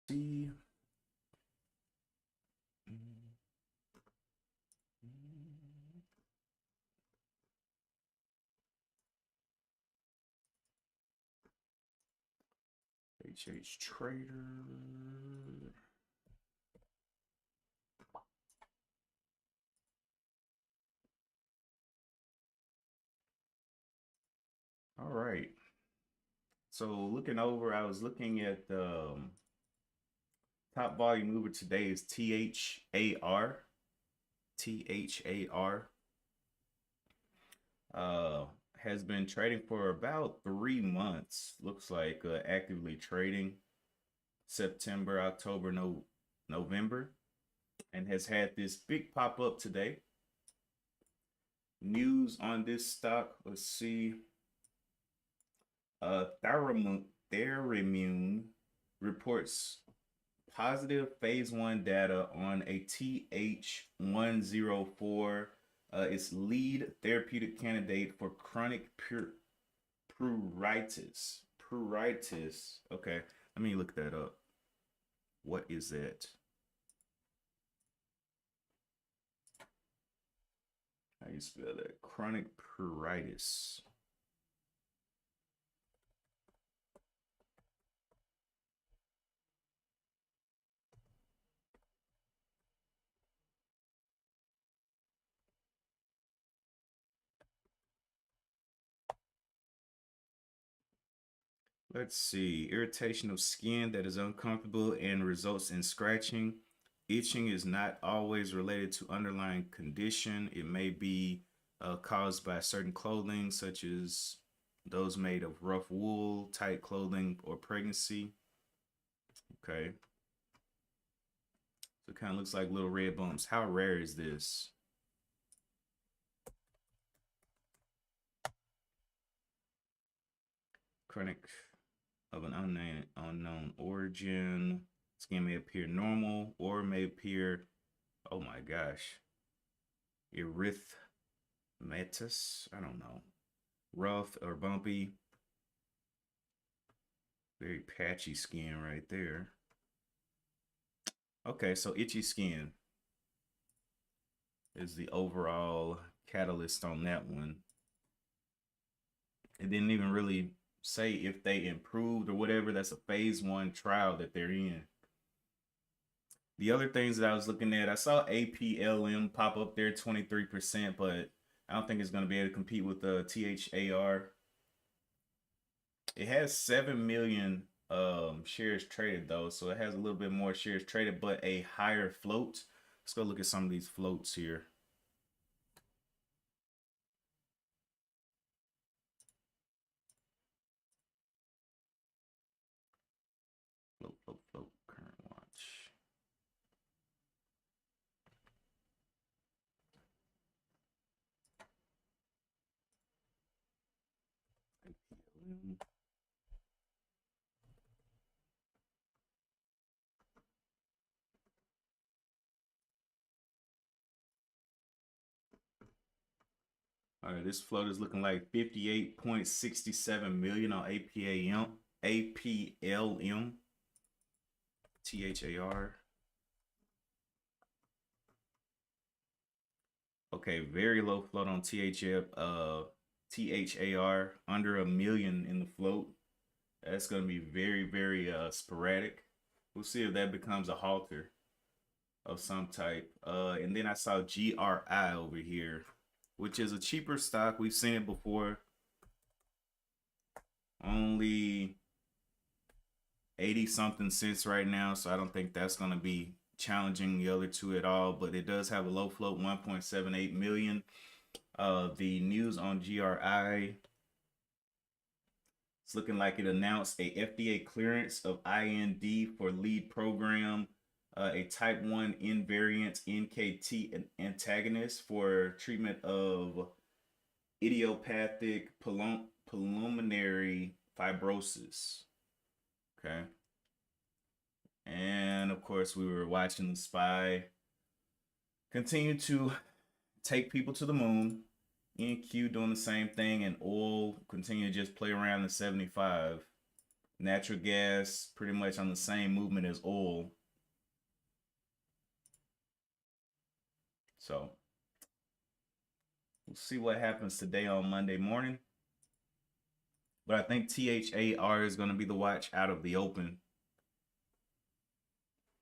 see. HH Trader. All right. So looking over, I was looking at the top volume mover today is THAR. THAR. Uh, has been trading for about 3 months. Looks like actively trading September, October, November, and has had this big pop up today. News on this stock. Let's see. Theramune reports positive phase 1 data on a TH104, its lead therapeutic candidate for chronic pruritus. Pruritus. Okay, let me look that up. What is that? How you spell that? Chronic pruritus. Let's see. Irritation of skin that is uncomfortable and results in scratching. Itching is not always related to underlying condition. It may be caused by certain clothing, such as those made of rough wool, tight clothing, or pregnancy. Okay. So it kind of looks like little red bumps. How rare is this? Chronic of an unknown origin. Skin may appear normal or may appear, oh my gosh, erythematous. I don't know. Rough or bumpy. Very patchy skin right there. Okay, so itchy skin is the overall catalyst on that one. It didn't even really say if they improved or whatever. That's a phase 1 trial that they're in. The other things that I was looking at, I saw APLM pop up there 23%, but I don't think it's going to be able to compete with the THAR. It has 7 million shares traded though, so it has a little bit more shares traded, but a higher float. Let's go look at some of these floats here. Float, current watch. All right, this float is looking like 58.67 million on APLM, THAR. Okay, very low float on THAR, under a million in the float. That's going to be very, very sporadic. We'll see if that becomes a halter of some type. And then I saw GRI over here, which is a cheaper stock. We've seen it before. Only 80 something cents right now, so I don't think that's going to be challenging the other two at all, but it does have a low float, 1.78 million. The news on GRI, it's looking like it announced a FDA clearance of IND for lead program, a type 1 invariant NKT antagonist for treatment of idiopathic pulmonary fibrosis. Okay. And of course, we were watching The Spy continue to take people to the moon. NQ doing the same thing, and oil continue to just play around the 75. Natural gas pretty much on the same movement as oil. So we'll see what happens today on Monday morning. But I think THAR is going to be the watch out of the open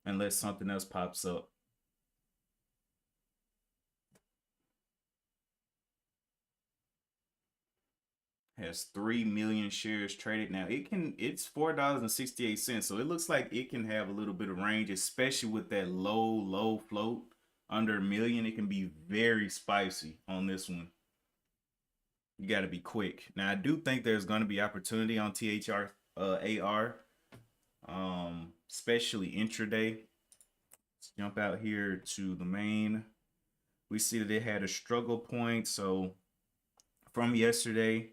unless something else pops up. Has 3 million shares traded now. It's $4.68, so it looks like it can have a little bit of range, especially with that low float under a million. It can be very spicy on this one. You got to be quick. Now I do think there's going to be opportunity on THR AR, especially intraday. Let's jump out here to the main. We see that it had a struggle point, so from yesterday,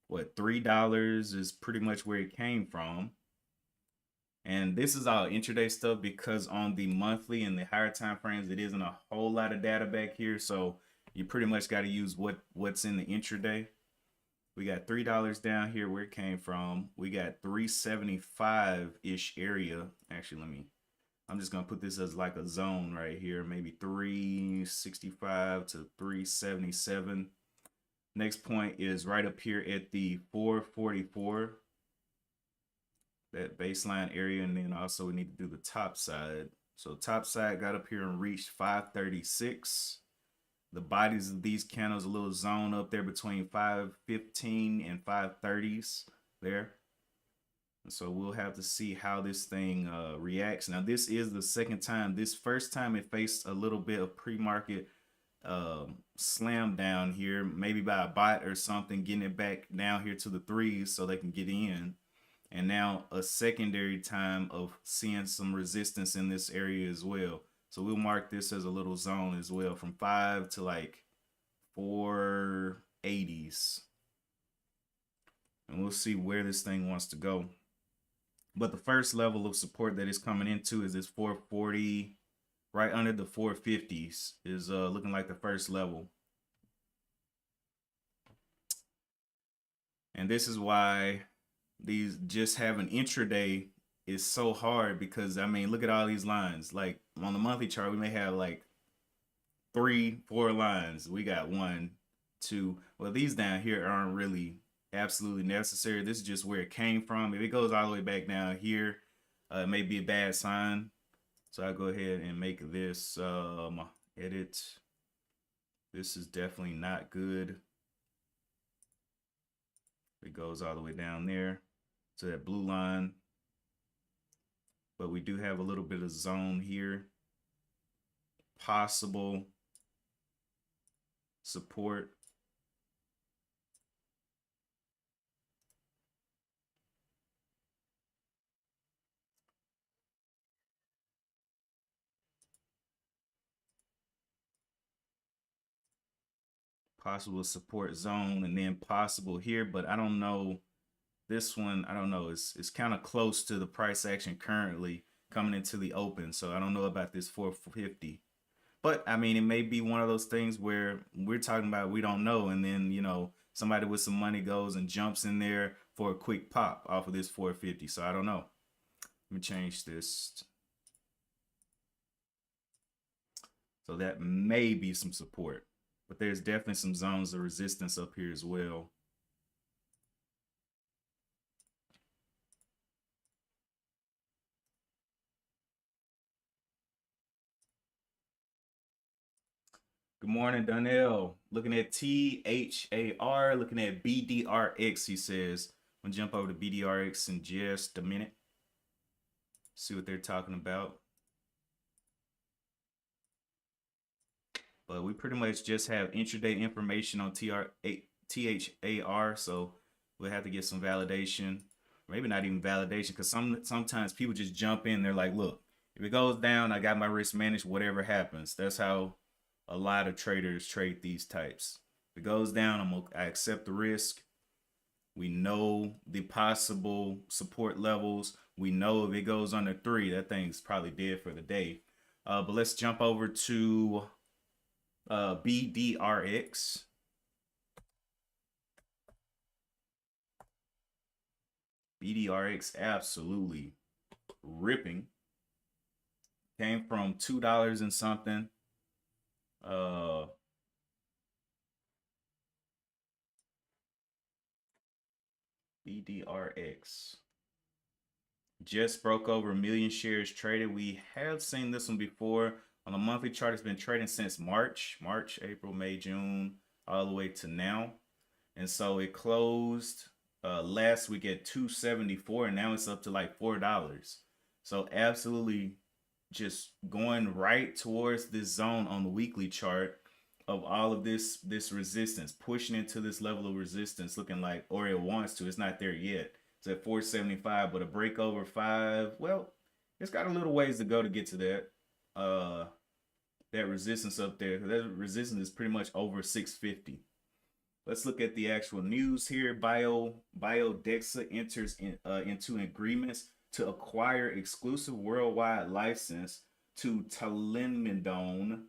what, $3 is pretty much where it came from. And this is all intraday stuff because on the monthly and the higher time frames, it isn't a whole lot of data back here. So you pretty much got to use what's in the intraday. We got $3 down here where it came from. We got 375-ish area. Actually, I'm just going to put this as like a zone right here. Maybe 365 to 377. Next point is right up here at the 444, that baseline area, and then also we need to do the top side. So top side got up here and reached 536. The bodies of these candles a little zone up there between 515 and 530s there. And so we'll have to see how this thing reacts. Now this is the second time. This first time it faced a little bit of pre-market slam down here, maybe by a bot or something, getting it back down here to the threes so they can get in. And now a secondary time of seeing some resistance in this area as well. So we'll mark this as a little zone as well, from 5 to like 480s. And we'll see where this thing wants to go. But the first level of support that it's coming into is this 440, right under the 450s is looking like the first level. And this is why these just having intraday is so hard, because I mean, look at all these lines. Like on the monthly chart, we may have like 3-4 lines. We got 1, 2. Well, these down here aren't really absolutely necessary. This is just where it came from. If it goes all the way back down here, it may be a bad sign. So I'll go ahead and make this edit. This is definitely not good. It goes all the way down there to that blue line. But we do have a little bit of zone here. Possible support. Possible support zone, and then possible here, but I don't know. This one, I don't know. It's kind of close to the price action currently coming into the open. So I don't know about this 450. But I mean, it may be one of those things where we're talking about we don't know, and then, you know, somebody with some money goes and jumps in there for a quick pop off of this 450. So I don't know. Let me change this. So that may be some support, but there's definitely some zones of resistance up here as well. Good morning, Donnell. Looking at THAR, looking at BDRX, he says. I'm going to jump over to BDRX in just a minute. See what they're talking about. But we pretty much just have intraday information on THAR, so we'll have to get some validation. Maybe not even validation, because sometimes people just jump in. They're like, look, if it goes down, I got my risk managed, whatever happens. That's how a lot of traders trade these types. If it goes down, I accept the risk. We know the possible support levels. We know if it goes under 3, that thing's probably dead for the day. But let's jump over to BDRX. BDRX absolutely ripping. Came from $2 and something. BDRX just broke over 1 million shares traded. We have seen this one before. On the monthly chart, it's been trading since March, April, May, June, all the way to now. And so it closed last week at 274, and now it's up to like $4. So absolutely just going right towards this zone on the weekly chart of all of this resistance, pushing into this level of resistance, looking like, or it wants to. It's not there yet. It's at 475, but a break over 5. Well, it's got a little ways to go to get to that resistance up there. That resistance is pretty much over 650. Let's look at the actual news here. Biodexa enters into agreements to acquire exclusive worldwide license to talimidone,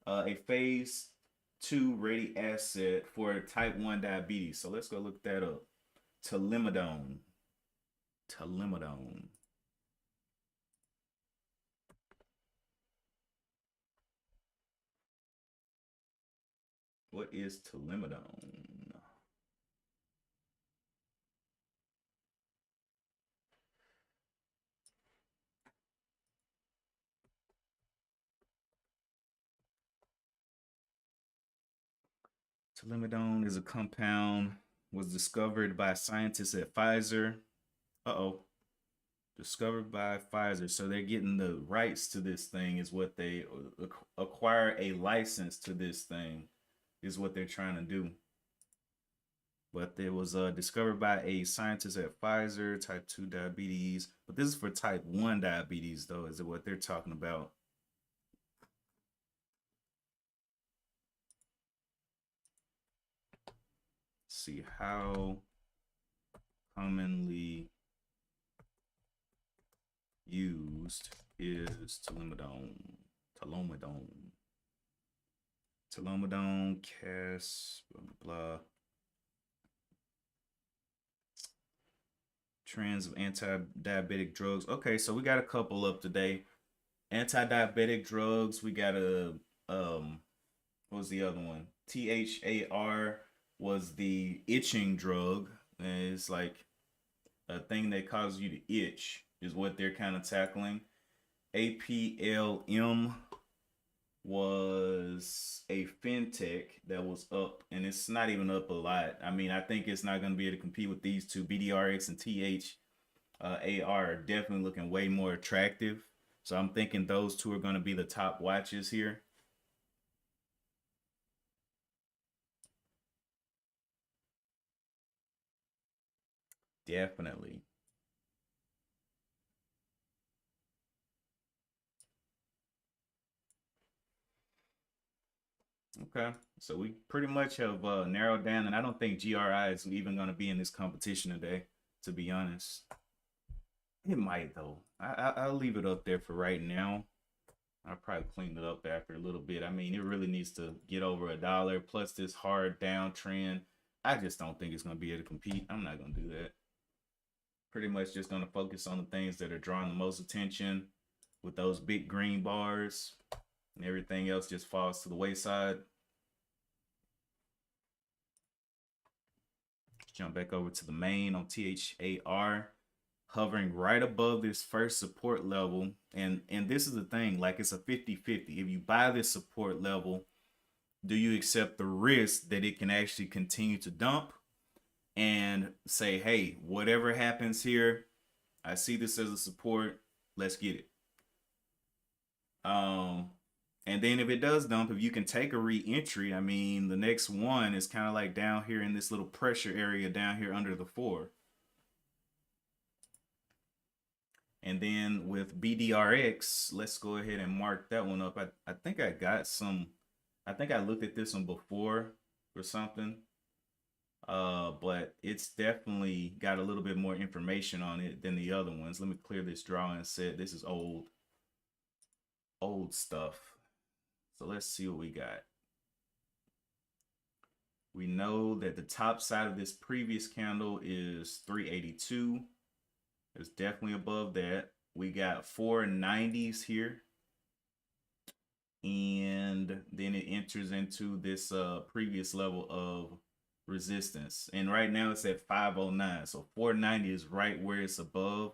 a phase 2 ready asset for type 1 diabetes. So let's go look that up. Talimidone. What is talimidone? Talimidone is a compound, was discovered by scientists at Pfizer. Discovered by Pfizer. So they're getting the rights to this thing, is what they acquire a license to this thing, is what they're trying to do. But it was discovered by a scientist at Pfizer, type 2 diabetes. But this is for type 1 diabetes, though, is what they're talking about. Let's see, how commonly used is talimidone? Talimidone, CAS, blah, blah. Trends of anti-diabetic drugs. Okay, so we got a couple up today. Anti-diabetic drugs. We got a what was the other one? THAR was the itching drug. And it's like a thing that causes you to itch, is what they're kind of tackling. APLM was a fintech that was up, and it's not even up a lot. I mean, I think it's not going to be able to compete with these two. BDRX and THAR are definitely looking way more attractive. So I'm thinking those two are going to be the top watches here. Definitely. Okay, so we pretty much have narrowed down, and I don't think GRI is even going to be in this competition today, to be honest. It might, though. I'll leave it up there for right now. I'll probably clean it up after a little bit. I mean, it really needs to get over $1, plus this hard downtrend. I just don't think it's going to be able to compete. I'm not going to do that. Pretty much just going to focus on the things that are drawing the most attention with those big green bars, and everything else just falls to the wayside. Let's jump back over to the main on THAR, hovering right above this first support level. And this is the thing, like, it's a 50-50. If you buy this support level, do you accept the risk that it can actually continue to dump and say, hey, whatever happens here, I see this as a support, let's get it. And then if it does dump, if you can take a re-entry, I mean, the next one is kind of like down here in this little pressure area down here under the 4. And then with BDRX, let's go ahead and mark that one up. I think I got some, I think I looked at this one before or something. But it's definitely got a little bit more information on it than the other ones. Let me clear this drawing set. This is old stuff. So let's see what we got. We know that the top side of this previous candle is 382. It's definitely above that. We got 490s here. And then it enters into this previous level of resistance. And right now it's at 509. So 490 is right where it's above.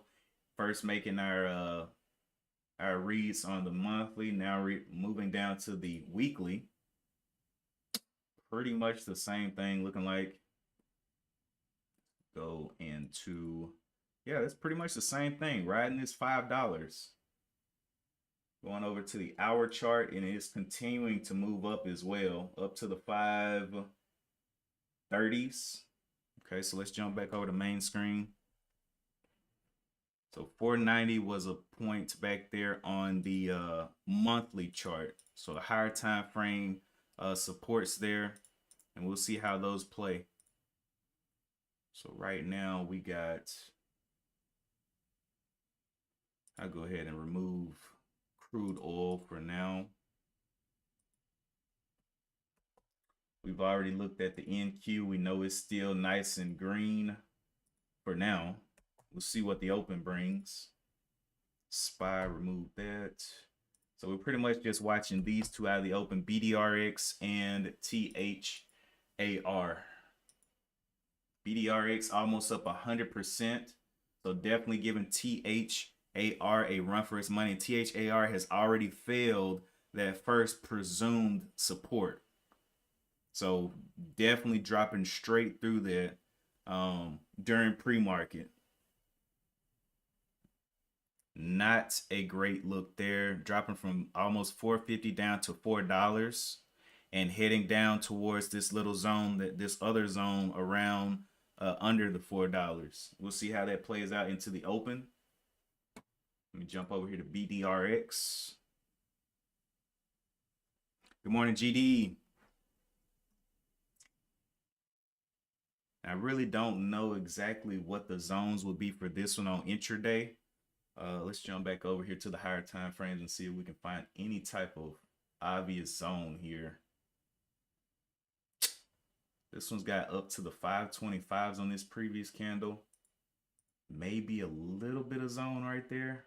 First making our reads on the monthly. Now moving down to the weekly. Pretty much the same thing looking like. Go into, yeah, that's pretty much the same thing. Riding this $5. Going over to the hour chart, and it's continuing to move up as well, up to the 530s. Okay, so let's jump back over to main screen. So 490 was a point back there on the monthly chart. So the higher time frame supports there, and we'll see how those play. So right now we got, I'll go ahead and remove crude oil for now. We've already looked at the NQ. We know it's still nice and green for now. We'll see what the open brings. SPY, remove that. So we're pretty much just watching these two out of the open, BDRX and THAR. BDRX almost up 100%. So definitely giving THAR a run for its money. THAR has already failed that first presumed support. So definitely dropping straight through that during pre-market. Not a great look there, dropping from almost $4.50 down to $4 and heading down towards this little zone, that this other zone around under the $4. We'll see how that plays out into the open. Let me jump over here to BDRX. Good morning, GD. I really don't know exactly what the zones will be for this one on intraday. Let's jump back over here to the higher time frames and see if we can find any type of obvious zone here. This one's got up to the 525s on this previous candle. Maybe a little bit of zone right there.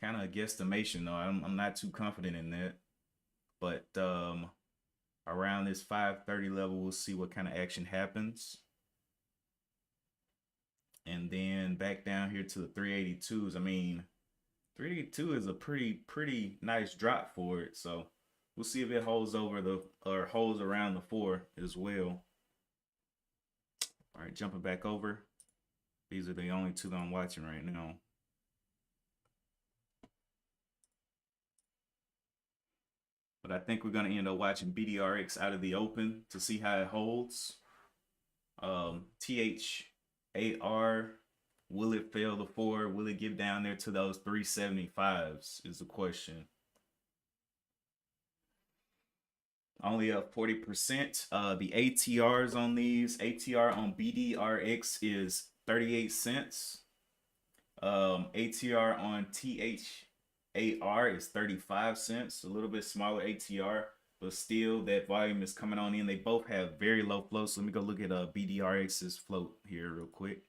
Kind of a guesstimation though. I'm not too confident in that. But around this 530 level, we'll see what kind of action happens. And then back down here to the 382s. I mean, 382 is a pretty nice drop for it. So we'll see if it holds over or holds around the 4 as well. All right, jumping back over. These are the only two that I'm watching right now. But I think we're going to end up watching BDRX out of the open to see how it holds. THAR, will it fail the 4? Will it get down there to those 375s is the question. Only up 40%. The ATRs on these, ATR on BDRX is 38 cents. ATR on THAR is 35 cents. A little bit smaller ATR, but still that volume is coming on in. They both have very low flow. So let me go look at BDRX's float here real quick.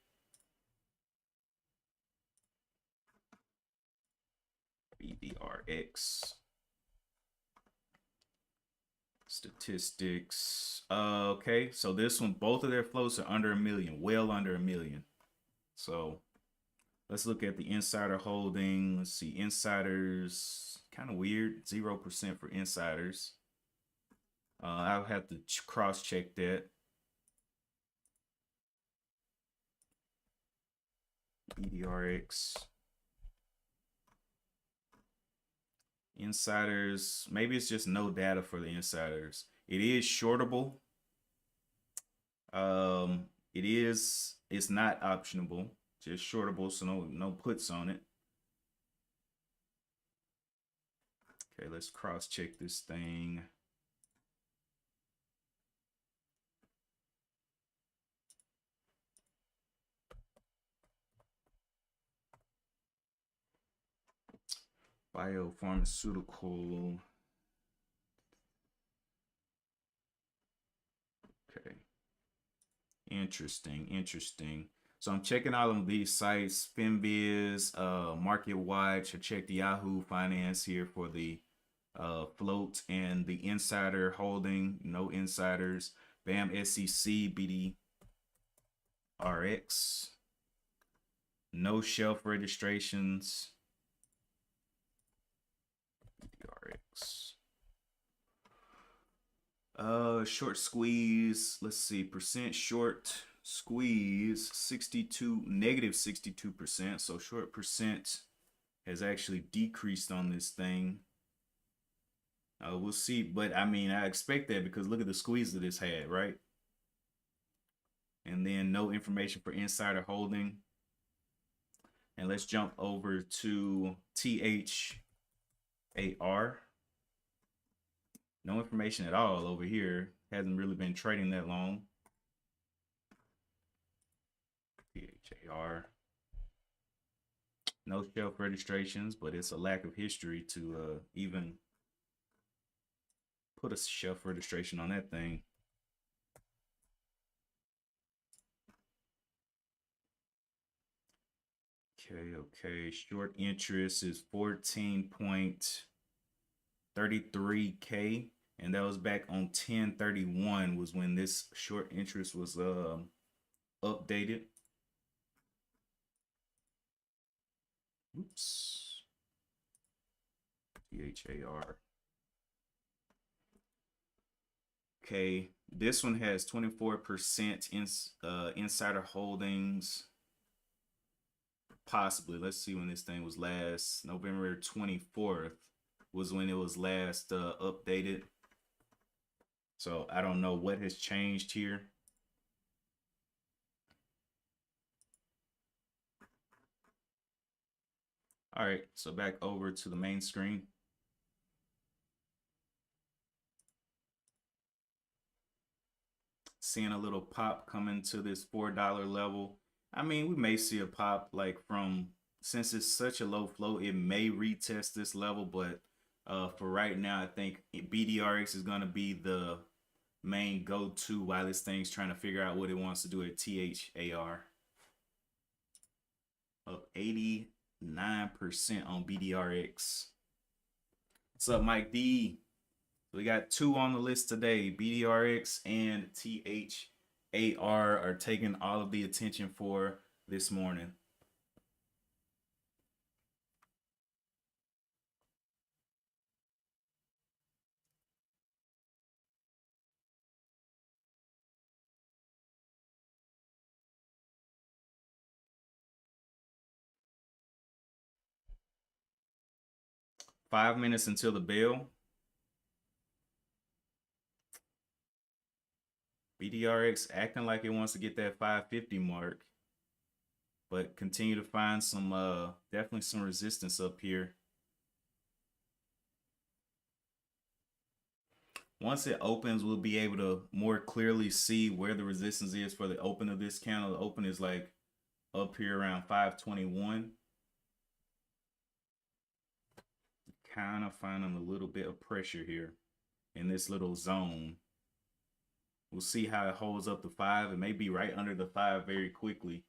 BDRX statistics. Okay, so this one, both of their floats are under 1 million, well under 1 million. So let's look at the insider holding. Let's see, insiders, kind of weird, 0% for insiders. I'll have to cross-check that. BDRX. Insiders, maybe it's just no data for the insiders. It is shortable. It's not optionable, just shortable, so no puts on it. Okay, let's cross-check this thing. Biopharmaceutical. Okay. Interesting. So I'm checking all of these sites, Finviz, Market Watch. I checked Yahoo Finance here for the float and the insider holding, no insiders. BAM SEC, BDRX, no shelf registrations. BDRX. Short squeeze. Let's see. Percent short squeeze 62, negative 62%. So short percent has actually decreased on this thing. We'll see. But I mean, I expect that because look at the squeeze that this had, right? And then no information for insider holding. And let's jump over to THAR. No information at all over here. Hasn't really been trading that long. THAR. No shelf registrations, but it's a lack of history to even put a shelf registration on that thing. Okay. Short interest is 14.33K. And that was back on 10/31 was when this short interest was updated. Oops. THAR. Okay, this one has 24% insider holdings. Possibly. Let's see when this thing was last. November 24th was when it was last updated. So I don't know what has changed here. All right, so back over to the main screen. Seeing a little pop coming to this $4 level. I mean, we may see a pop like from, since it's such a low flow, it may retest this level, but for right now, I think BDRX is going to be the main go-to while this thing's trying to figure out what it wants to do at THAR. Up 89% on BDRX. What's up, Mike D? We got two on the list today. BDRX and THAR are taking all of the attention for this morning. Five minutes until the bell. BDRX acting like it wants to get that 550 mark, but continue to find some definitely some resistance up here. Once it opens, we'll be able to more clearly see where the resistance is for the open of this candle. The open is like up here around 521. Kind of finding a little bit of pressure here in this little zone. We'll see how it holds up to 5. It may be right under the 5 very quickly.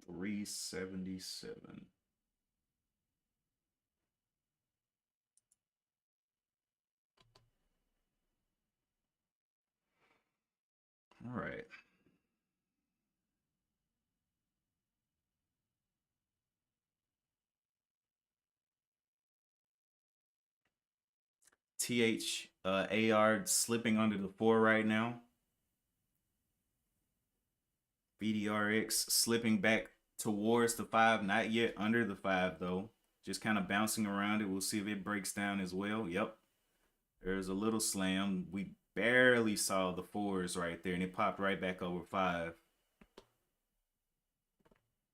$377. All right. THAR slipping under the 4 right now. BDRX slipping back towards the 5, not yet under the 5 though. Just kind of bouncing around it. We'll see if it breaks down as well. Yep. There's a little slam. We barely saw the 4s right there, and it popped right back over 5.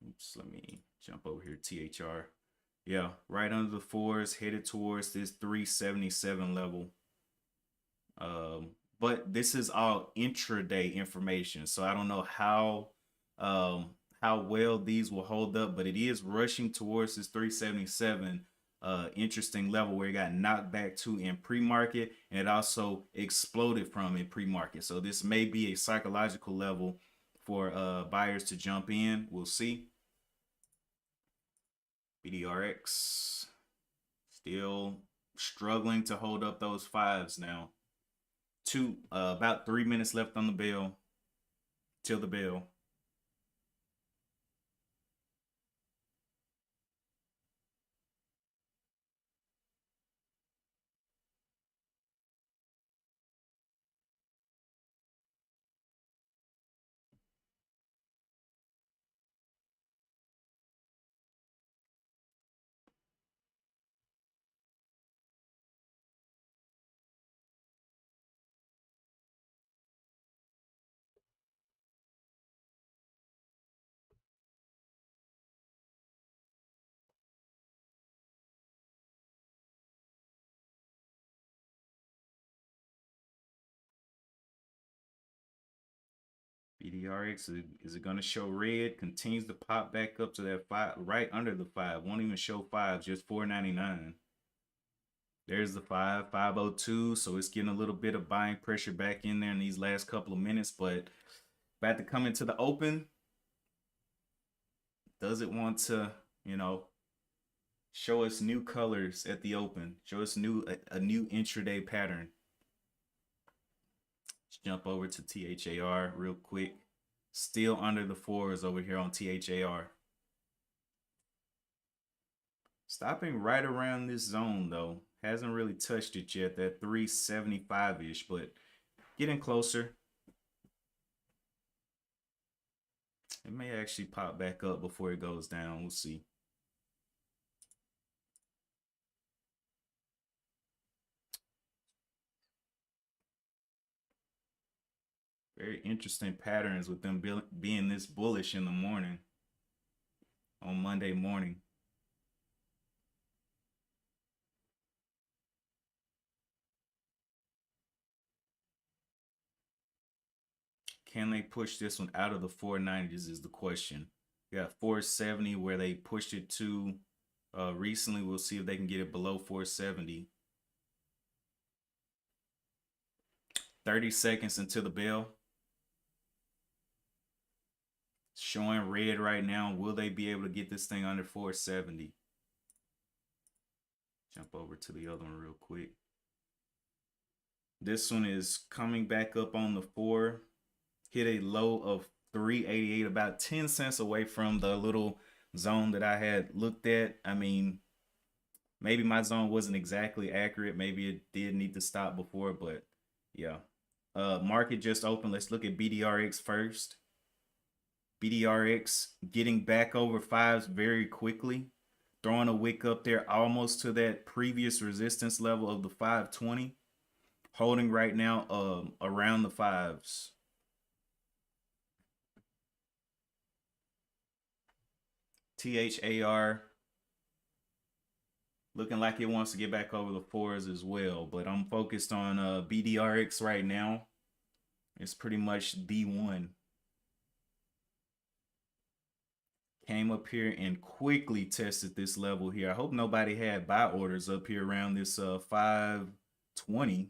Oops, let me jump over here. THR. Yeah, right under the 4s, headed towards this 377 level. But this is all intraday information, so I don't know how well these will hold up, but it is rushing towards this 377. interesting level where it got knocked back to in pre-market, and it also exploded from in pre-market. So this may be a psychological level for buyers to jump in. We'll see. BDRX still struggling to hold up those fives now. About 3 minutes left on the bell. Till the bell. BDRX, is it going to show red? Continues to pop back up to that 5, right under the 5. Won't even show 5, just 4.99. There's the 5, 502. So it's getting a little bit of buying pressure back in there in these last couple of minutes. But about to come into the open. Does it want to, show us new colors at the open? Show us a new intraday pattern. Let's jump over to THAR real quick. Still under the 4s over here on THAR. Stopping right around this zone though. Hasn't really touched it yet, that 375-ish, but getting closer. It may actually pop back up before it goes down. We'll see. Very interesting patterns with them being this bullish in the morning, on Monday morning. Can they push this one out of the 490s is the question. We got 470 where they pushed it to recently. We'll see if they can get it below 470. 30 seconds until the bell. Showing red right now. Will they be able to get this thing under 470? Jump over to the other one real quick. This one is coming back up on the 4. Hit a low of 388, about 10 cents away from the little zone that I had looked at. I mean, maybe my zone wasn't exactly accurate. Maybe it did need to stop before, but yeah. Market just opened. Let's look at BDRX first. BDRX getting back over 5s very quickly. Throwing a wick up there almost to that previous resistance level of the 520. Holding right now around the 5s. THAR looking like it wants to get back over the 4s as well, but I'm focused on BDRX right now. It's pretty much the one. Came up here and quickly tested this level here. I hope nobody had buy orders up here around this 520.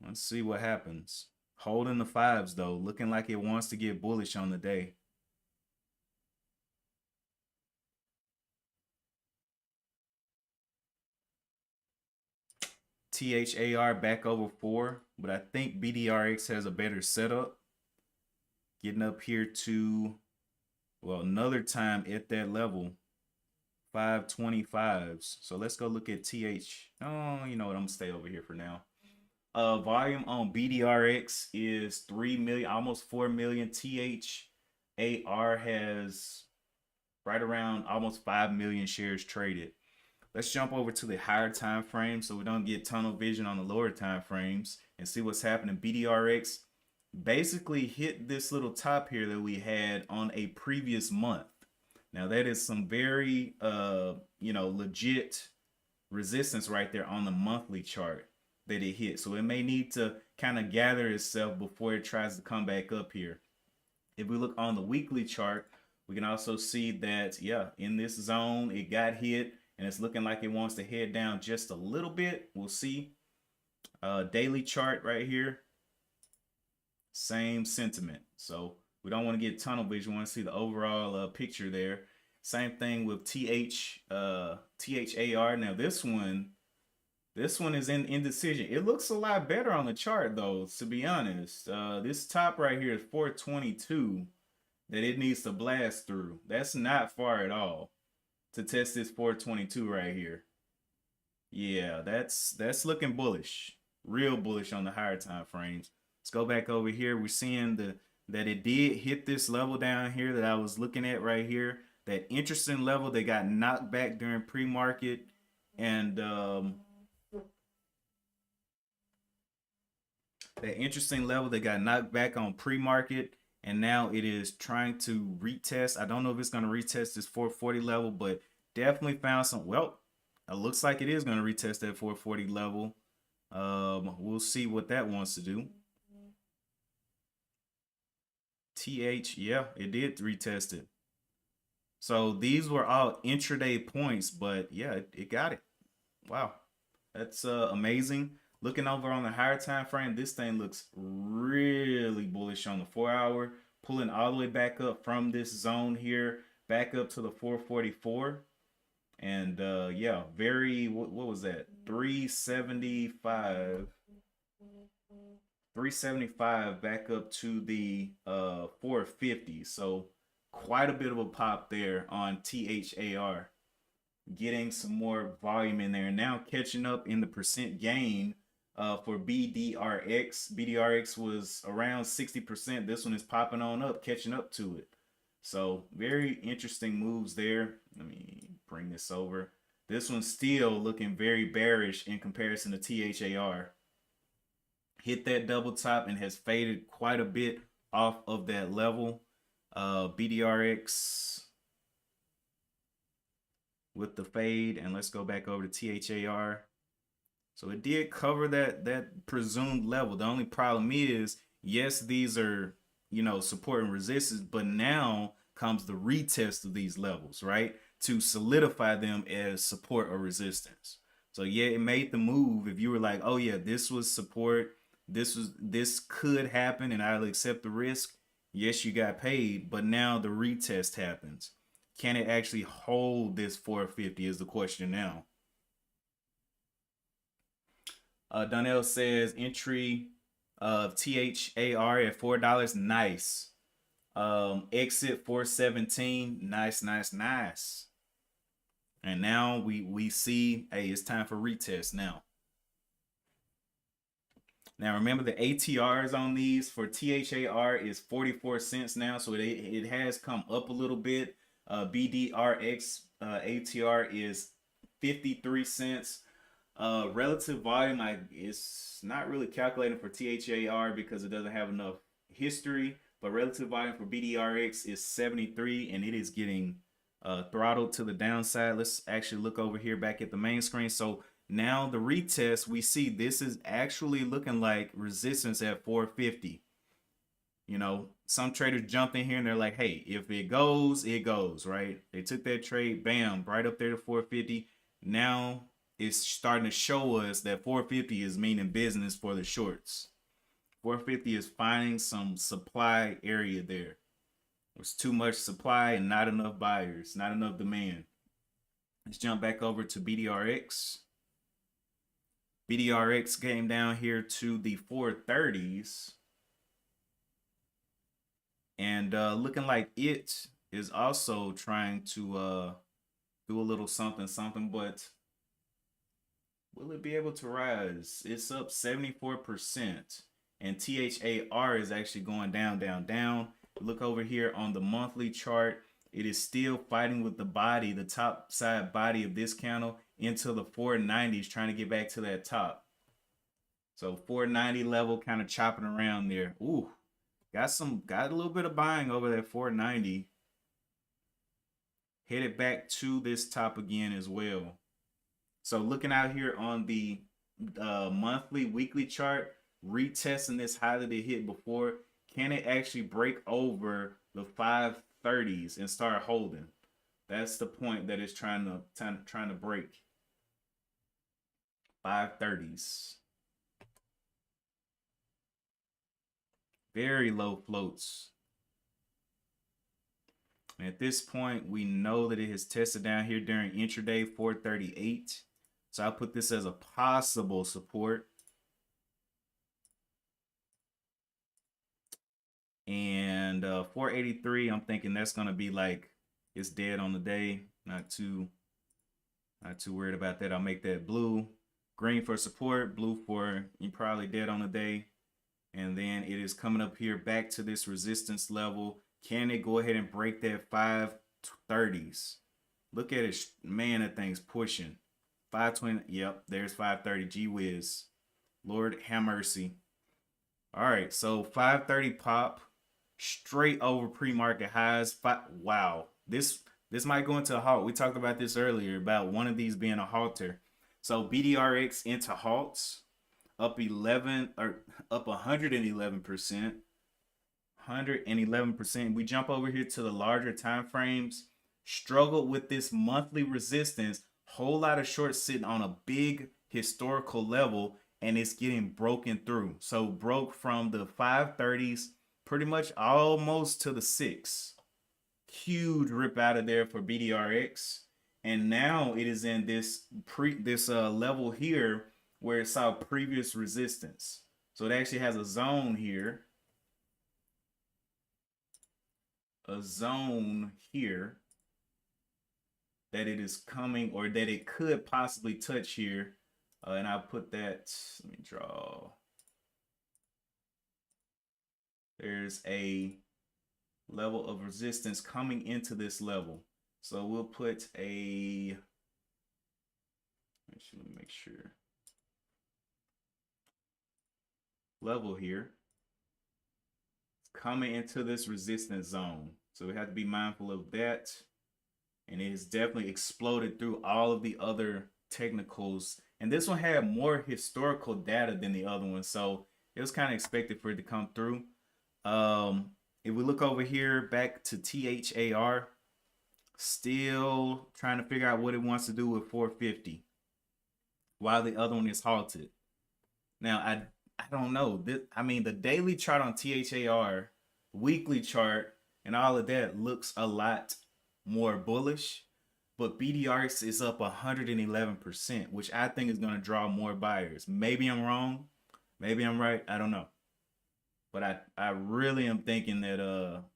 Let's see what happens. Holding the 5s though, looking like it wants to get bullish on the day. THAR back over 4, but I think BDRX has a better setup. Getting up here to, well, another time at that level, 525s. So let's go look at Oh, you know what? I'm gonna stay over here for now. Volume on BDRX is 3 million, almost 4 million. THAR has right around almost 5 million shares traded. Let's jump over to the higher time frame so we don't get tunnel vision on the lower time frames and see what's happening. BDRX basically hit this little top here that we had on a previous month. Now that is some very legit resistance right there on the monthly chart that it hit. So it may need to kind of gather itself before it tries to come back up here. If we look on the weekly chart, We can also see that, yeah, in this zone, it got hit and it's looking like it wants to head down just a little bit. We'll see. Daily chart right here, same sentiment. So we don't want to get tunnel vision. We want to see the overall picture there. Same thing with THAR. Now this one is in indecision. It looks a lot better on the chart though, to be honest. This top right here is 422 that it needs to blast through. That's not far at all to test this 422 right here. Yeah, that's looking bullish. Real bullish on the higher time frames. Let's go back over here. We're seeing that it did hit this level down here that I was looking at right here. That interesting level that got knocked back during pre-market. And that interesting level that got knocked back on pre-market, and now it is trying to retest. I don't know if it's going to retest this 440 level, but definitely found some. Well, it looks like it is going to retest that 440 level. We'll see what that wants to do. Yeah, it did retest it. So these were all intraday points, but yeah, it got it. Wow, that's amazing. Looking over on the higher time frame, this thing looks really bullish on the 4-hour, pulling all the way back up from this zone here, back up to the 444. And yeah, very, what was that? 375. 375 back up to the 450. So quite a bit of a pop there on THAR. Getting some more volume in there. Now catching up in the percent gain for BDRX. BDRX was around 60%. This one is popping on up, catching up to it. So very interesting moves there. Let me bring this over. This one's still looking very bearish in comparison to THAR. Hit that double top and has faded quite a bit off of that level. BDRX with the fade, and let's go back over to THAR. So it did cover that presumed level. The only problem is, yes, these are, you know, support and resistance, but now comes the retest of these levels, right? To solidify them as support or resistance. So yeah, it made the move. If you were like, oh yeah, this was support, this could happen and I'll accept the risk. Yes, you got paid, but now the retest happens. Can it actually hold this 450 is the question now. Donnell says entry of THAR at $4. Nice. Exit 417. Nice. And now we see, hey, it's time for retest now. Now remember the ATRs on these for THAR is 44 cents now, so it has come up a little bit. BDRX ATR is 53 cents. Relative volume, it's not really calculating for THAR because it doesn't have enough history, but relative volume for BDRX is 73 and it is getting throttled to the downside. Let's actually look over here back at the main screen. So now the retest, we see this is actually looking like resistance at 450. You know, some traders jumped in here and they're like, hey, if it goes, it goes, right? They took that trade, bam, right up there to 450. Now it's starting to show us that 450 is meaning business for the shorts. 450 is finding some supply area there. There's too much supply and not enough buyers, not enough demand. Let's jump back over to BDRX. BDRX came down here to the 430s. And looking like it is also trying to do a little something, but will it be able to rise? It's up 74%. And THAR is actually going down. Look over here on the monthly chart. It is still fighting with the body, the top side body of this candle into the 490s, trying to get back to that top. So 490 level kind of chopping around there. Ooh. Got a little bit of buying over that 490. Headed back to this top again as well. So looking out here on the monthly, weekly chart, retesting this high that it hit before. Can it actually break over the 530 530s and start holding. That's the point that it's trying to break. 530s. Very low floats. And at this point, we know that it has tested down here during intraday 438. So I'll put this as a possible support. And 483, I'm thinking that's going to be like it's dead on the day. Not too worried about that. I'll make that blue. Green for support, blue for you probably dead on the day. And then it is coming up here back to this resistance level. Can it go ahead and break that 530s? Look at it. Man, that thing's pushing. 520. Yep, there's 530. Gee whiz. Lord have mercy. All right, so 530 pop. Straight over pre-market highs. Wow. This might go into a halt. We talked about this earlier about one of these being a halter. So BDRX into halts. Up 11 or up 111%. 111%. We jump over here to the larger time frames. Struggled with this monthly resistance. Whole lot of shorts sitting on a big historical level, and it's getting broken through. So broke from the 530s pretty much almost to the 6. Huge rip out of there for BDRX. And now it is in this level here where it saw previous resistance. So it actually has a zone here. A zone here that it is coming, or that it could possibly touch here. And I'll put that, let me draw. There's a level of resistance coming into this level. So we'll put a, let me make sure. Level here. Coming into this resistance zone. So we have to be mindful of that. And it has definitely exploded through all of the other technicals. And this one had more historical data than the other one. So it was kind of expected for it to come through. If we look over here back to THAR, still trying to figure out what it wants to do with 450 while the other one is halted. Now, I don't know. I mean, the daily chart on THAR, weekly chart, and all of that looks a lot more bullish. But BDRX is up 111%, which I think is going to draw more buyers. Maybe I'm wrong. Maybe I'm right. I don't know. But I really am thinking that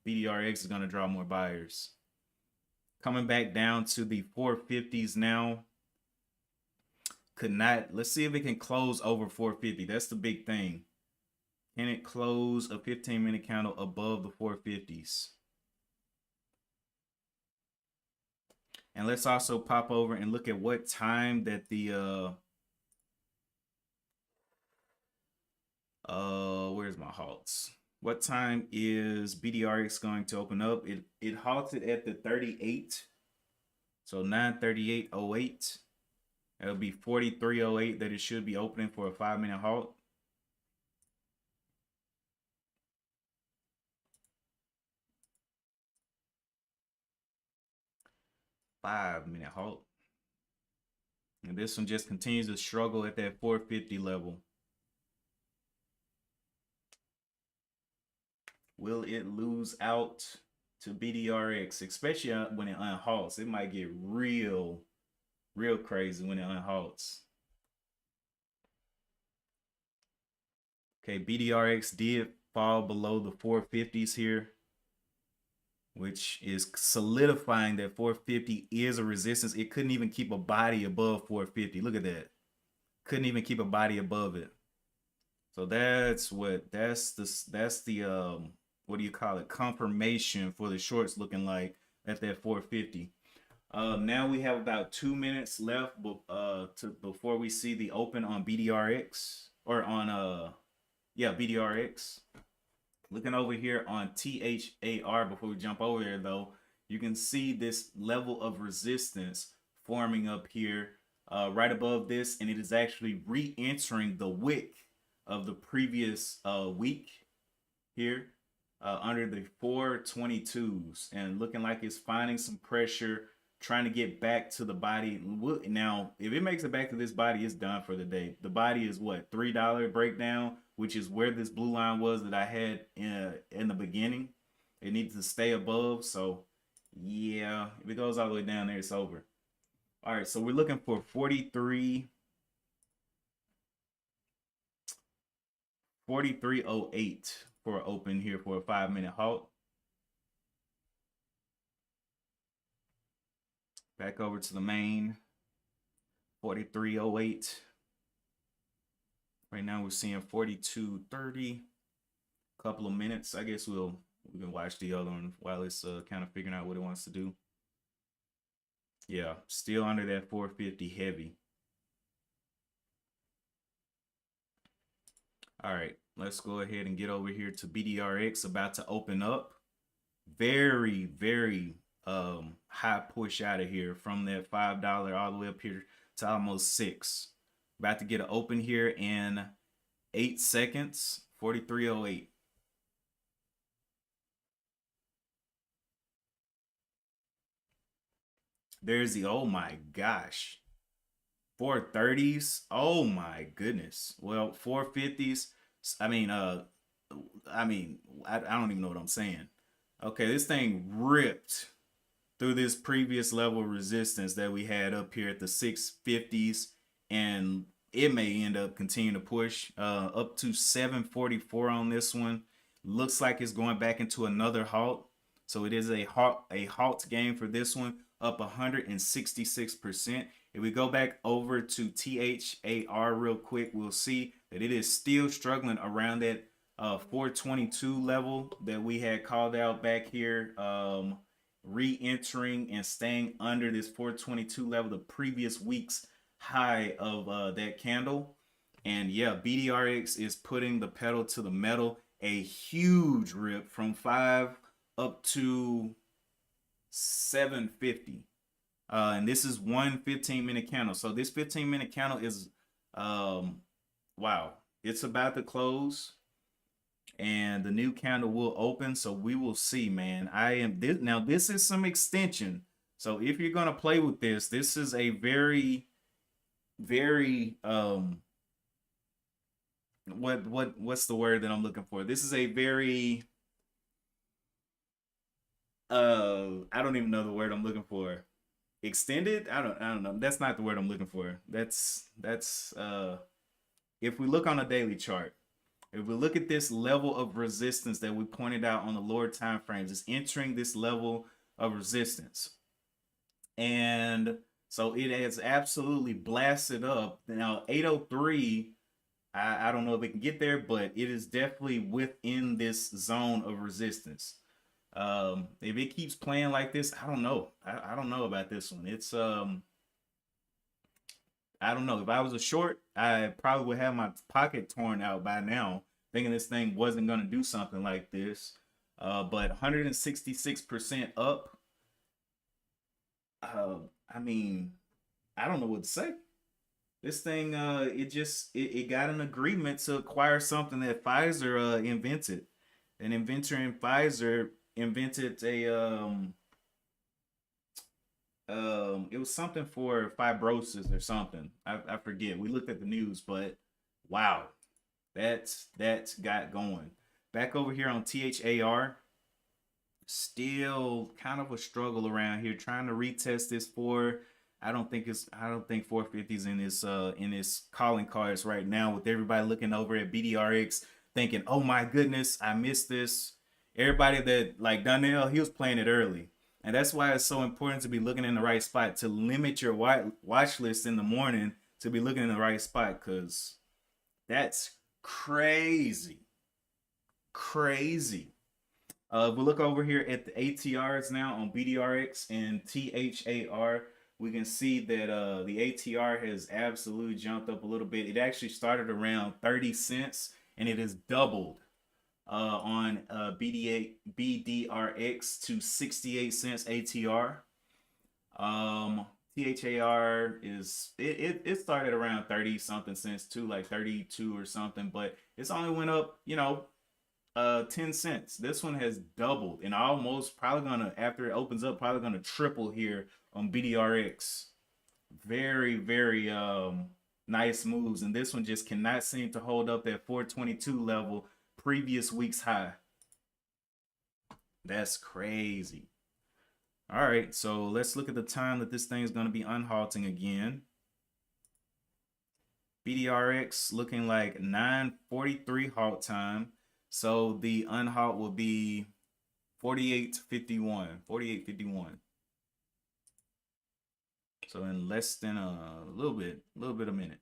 BDRX is going to draw more buyers. Coming back down to the 450s now. Let's see if it can close over 450. That's the big thing. Can it close a 15-minute candle above the 450s? And let's also pop over and look at what time that the where's my halts? What time is BDRX going to open up? It halted at the 38. So 9:38:08. It'll be 43:08 that it should be opening for a 5-minute halt. Five-minute halt. And this one just continues to struggle at that 450 level. Will it lose out to BDRX, especially when it unhalts? It might get real crazy when it unhalts. Okay, BDRX did fall below the 450s here, which is solidifying that 450 is a resistance. It couldn't even keep a body above 450. Look at that. Couldn't even keep a body above it. So that's the what do you call it? Confirmation for the shorts looking like at that 450. Now we have about 2 minutes left before we see the open on BDRX or on BDRX. Looking over here on THAR before we jump over there though, you can see this level of resistance forming up here right above this, and it is actually re-entering the wick of the previous week here. under the 422s and looking like it's finding some pressure, trying to get back to the body. Now, if it makes it back to this body, it's done for the day. The body is what, $3 breakdown, which is where this blue line was that I had in the beginning. It needs to stay above. So yeah, if it goes all the way down there, it's over. All right, so we're looking for 4308 for open here for a 5-minute halt. Back over to the main, 4308. Right now we're seeing 4230. Couple of minutes. I guess we can watch the other one while it's kind of figuring out what it wants to do. Yeah, still under that 450 heavy. All right, let's go ahead and get over here to BDRX, about to open up. Very, very high push out of here from that $5 all the way up here to almost $6. About to get an open here in 8 seconds, 4308. There's the, oh my gosh, 430s. Oh my goodness. Well, 450s. I mean, I don't even know what I'm saying. Okay, this thing ripped through this previous level of resistance that we had up here at the 650s, and it may end up continuing to push up to 744 on this one. Looks like it's going back into another halt. So it is a halt game for this one, up 166%. If we go back over to THAR real quick, we'll see that it is still struggling around that 422 level that we had called out back here, re-entering and staying under this 422 level, the previous week's high of that candle. And yeah, BDRX is putting the pedal to the metal. A huge rip from 5 up to 750. And this is one 15-minute candle. So this 15-minute candle is, wow, it's about to close, and the new candle will open. So we will see, man. Now this is some extension. So if you're gonna play with this, this is a very, very what's the word that I'm looking for? This is a very I don't even know the word I'm looking for. Extended? I don't know. That's not the word I'm looking for. That's if we look on a daily chart, if we look at this level of resistance that we pointed out on the lower time frames, it's entering this level of resistance. And so it has absolutely blasted up. Now 803, I don't know if it can get there, but it is definitely within this zone of resistance. If it keeps playing like this, I don't know. I don't know about this one. It's I don't know. If I was a short, I probably would have my pocket torn out by now, thinking this thing wasn't gonna do something like this. But 166% up. I mean, I don't know what to say. This thing, it got an agreement to acquire something that Pfizer invented. An inventor in Pfizer invented it was something for fibrosis or something. I forget. We looked at the news, but wow, that's got going. Back over here on THAR, still kind of a struggle around here, trying to retest this for. I don't think 450's in his calling cards right now, with everybody looking over at BDRX thinking, oh my goodness, I missed this. Everybody that, like Donnell, he was playing it early. And that's why it's so important to be looking in the right spot, to limit your watch list in the morning, to be looking in the right spot, because that's crazy. Crazy. If we look over here at the ATRs now on BDRX and THAR, we can see that the ATR has absolutely jumped up a little bit. It actually started around 30 cents and it has doubled on BDRX to 68 cents ATR. THAR is it started around 30 something cents too, like 32 or something, but it's only went up, 10 cents. This one has doubled and almost probably gonna, after it opens up, probably gonna triple here on BDRX. Very, very nice moves. And this one just cannot seem to hold up that 422 level, previous week's high. That's crazy. All right, so let's look at the time that this thing is going to be unhalting again. BDRX looking like 9:43 halt time. So the unhalt will be 48:51. 48:51. So in less than a little bit a minute.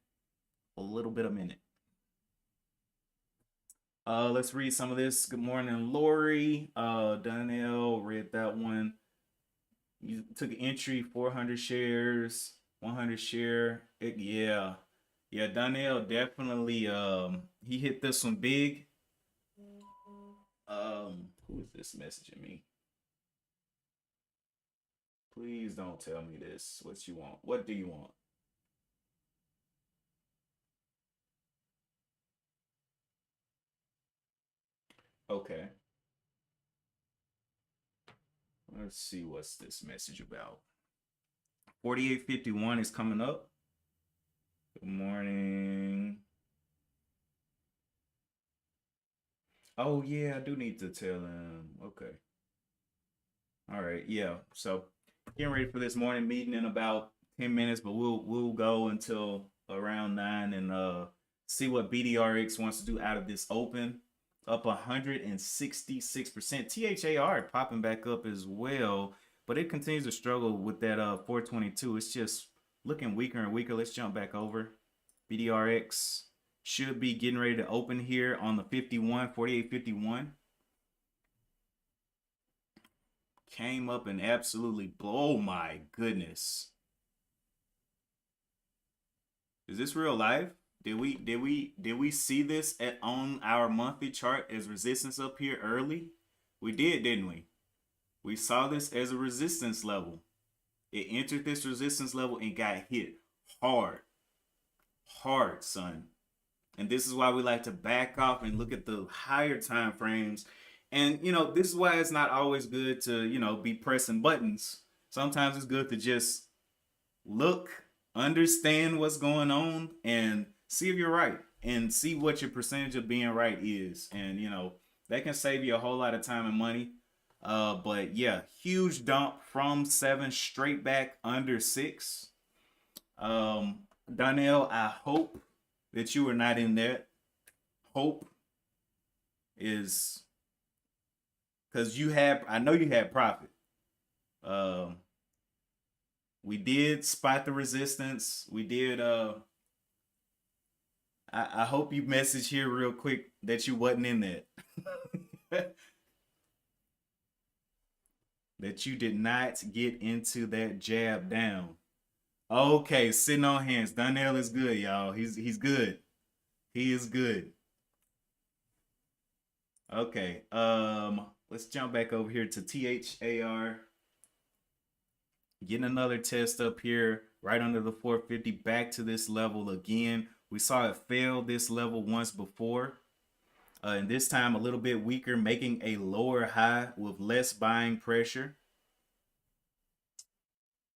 A little bit a minute. Let's read some of this. Good morning, Lori. Donnell read that one. You took an entry, 400 shares, 100 share. Yeah. Yeah, Donnell definitely he hit this one big. Who is this messaging me? Please don't tell me this. What you want? What do you want? Okay. Let's see what's this message about. 48:51 is coming up. Good morning. Oh yeah, I do need to tell him. Okay. All right. Yeah. So getting ready for this morning meeting in about 10 minutes, but we'll go until around 9 and see what BDRX wants to do out of this open. Up 166%. THAR popping back up as well, but it continues to struggle with that 422. It's just looking weaker and weaker. Let's jump back over. BDRX should be getting ready to open here on the 51, 48.51. Came up and absolutely oh my goodness. Is this real life? Did we see this on our monthly chart as resistance up here early? We did, didn't we? We saw this as a resistance level. It entered this resistance level and got hit hard. Hard, son. And this is why we like to back off and look at the higher time frames. And this is why it's not always good to, be pressing buttons. Sometimes it's good to just look, understand what's going on, and see if you're right and see what your percentage of being right is. And that can save you a whole lot of time and money. But yeah, huge dump from 7 straight back under 6. Donnell, I hope that you were not in that. Hope is because I know you had profit. We did spot the resistance. We did I hope you message here real quick that you wasn't in that. That you did not get into that jab down. Okay, sitting on hands. Donnell is good, y'all. He's good. He is good. Okay. Let's jump back over here to THAR. Getting another test up here, right under the 450, back to this level again. We saw it fail this level once before. And this time a little bit weaker, making a lower high with less buying pressure.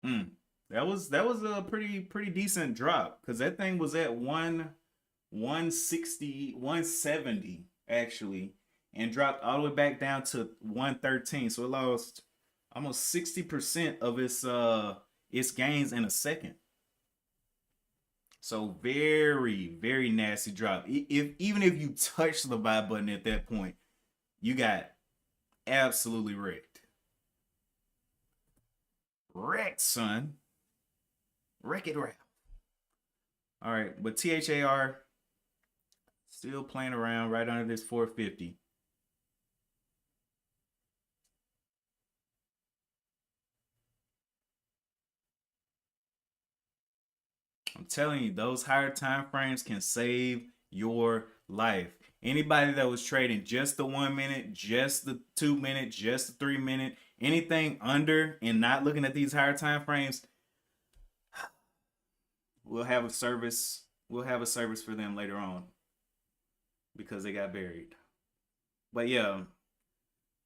That was a pretty decent drop because that thing was at 160, 170 actually, and dropped all the way back down to 113. So it lost almost 60% of its gains in a second. So very, very nasty drop. Even if you touch the buy button at that point, you got absolutely wrecked. Wrecked, son. Wreck it, Ralph. All right, but THAR still playing around right under this 450. I'm telling you, those higher time frames can save your life. Anybody that was trading just the 1 minute, just the 2 minute, just the 3 minute, anything under and not looking at these higher time frames, we'll have a service. We'll have a service for them later on because they got buried. But yeah,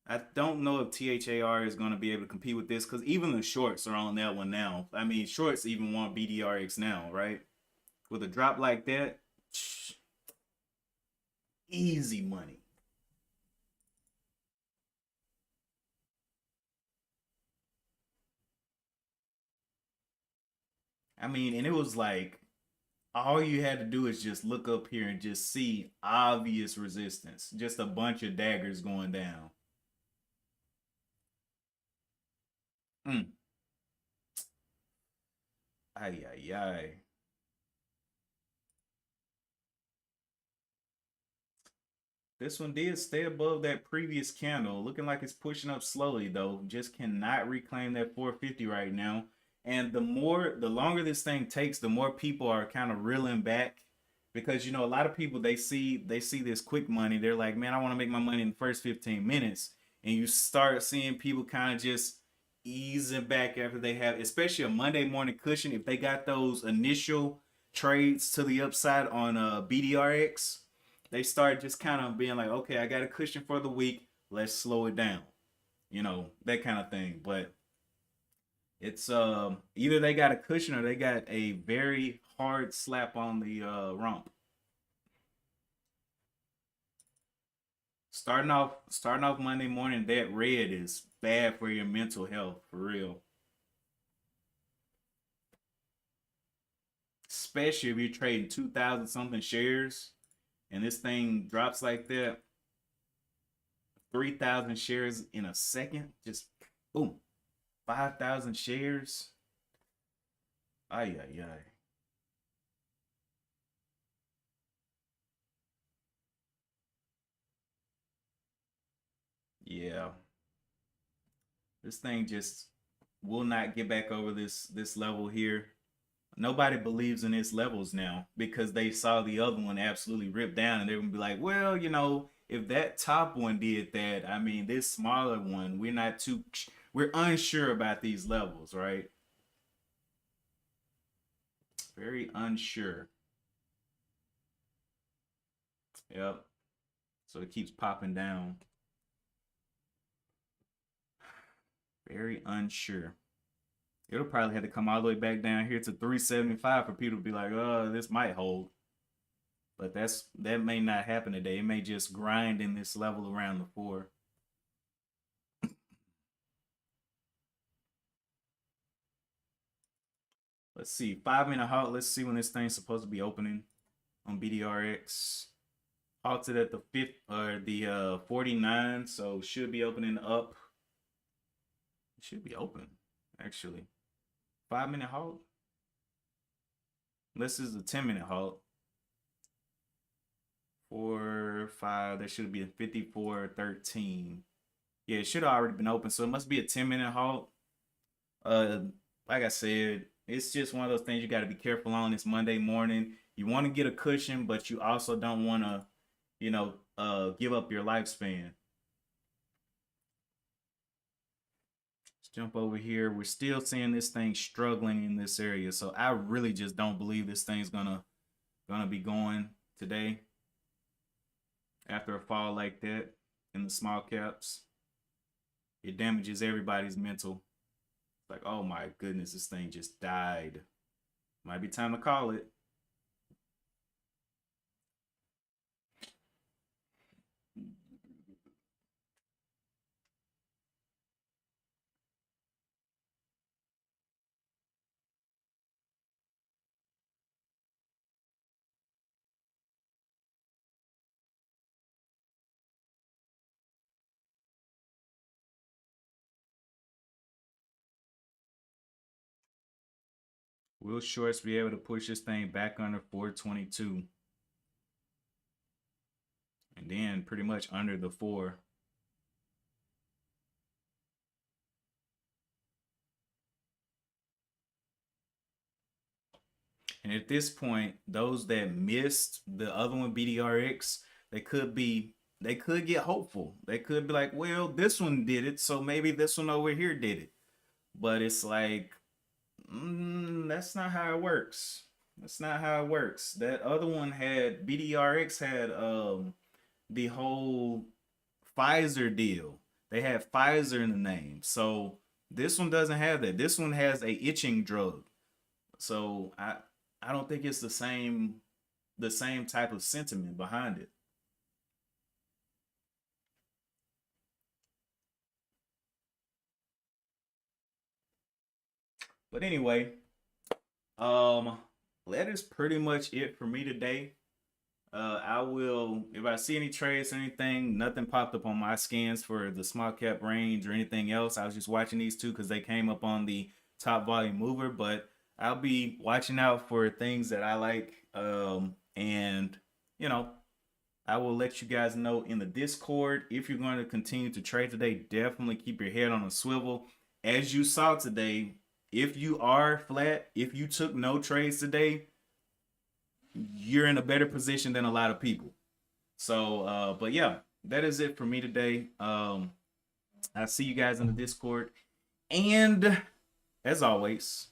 I don't know if THAR is going to be able to compete with this because even the shorts are on that one now. I mean, shorts even want BDRX now, right? With a drop like that, easy money. I mean, and it was like all you had to do is just look up here and just see obvious resistance, just a bunch of daggers going down. Mm. Ay, ay, ay. This one did stay above that previous candle, looking like it's pushing up slowly though. Just cannot reclaim that 450 right now. And the longer this thing takes, the more people are kind of reeling back because a lot of people they see this quick money. They're like, man, I want to make my money in the first 15 minutes, and you start seeing people kind of just easing back after they have, especially a Monday morning cushion. If they got those initial trades to the upside on BDRX, they start just kind of being like, okay, I got a cushion for the week. Let's slow it down, that kind of thing. But it's either they got a cushion or they got a very hard slap on the rump. Starting off Monday morning, that red is bad for your mental health, for real. Especially if you're trading 2,000 something shares and this thing drops like that, 3,000 shares in a second, just boom, 5,000 shares. Ay, ay, ay. Yeah, this thing just will not get back over this level here. Nobody believes in its levels now because they saw the other one absolutely rip down, and they're gonna be like, well, if that top one did that, I mean, this smaller one, we're unsure about these levels, right? Very unsure. Yep. So it keeps popping down. Very unsure. It'll probably have to come all the way back down here to 375 for people to be like, oh, this might hold. But that may not happen today. It may just grind in this level around the four. Let's see. 5 minute halt. Let's see when this thing's supposed to be opening on BDRX. Halted at the fifth or the 49, so should be opening up. It should be open, actually. 5 minute halt. This is a 10 minute halt. 4, 5. That should be a 54.13. Yeah, it should have already been open, so it must be a 10 minute halt. Uh, like I said, it's just one of those things you got to be careful on. It's Monday morning. You want to get a cushion, but you also don't want to, give up your lifespan. Let's jump over here. We're still seeing this thing struggling in this area, so I really just don't believe this thing's gonna be going today after a fall like that in the small caps. It damages everybody's mental. Like, oh my goodness, this thing just died. Might be time to call it. Will shorts be able to push this thing back under 422? And then pretty much under the four. And at this point, those that missed the other one, BDRX, they could get hopeful. They could be like, well, this one did it, so maybe this one over here did it. But it's like, that's not how it works. That's not how it works. That other one had BDRX had the whole Pfizer deal. They had Pfizer in the name. So this one doesn't have that. This one has a itching drug. So I don't think it's the same type of sentiment behind it. But anyway, that is pretty much it for me today. I will, if I see any trades or anything, nothing popped up on my scans for the small cap range or anything else. I was just watching these two because they came up on the top volume mover, but I'll be watching out for things that I like. And you know, I will let you guys know in the Discord. If you're going to continue to trade today, definitely keep your head on a swivel. As you saw today, if you are flat, if you took no trades today, you're in a better position than a lot of people. So, but yeah, that is it for me today. I see you guys in the Discord. And as always,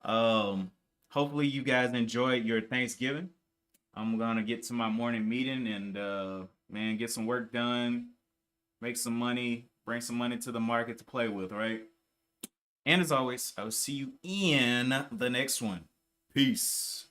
hopefully you guys enjoyed your Thanksgiving. I'm gonna get to my morning meeting and man, get some work done, make some money, bring some money to the market to play with, right? And as always, I will see you in the next one. Peace.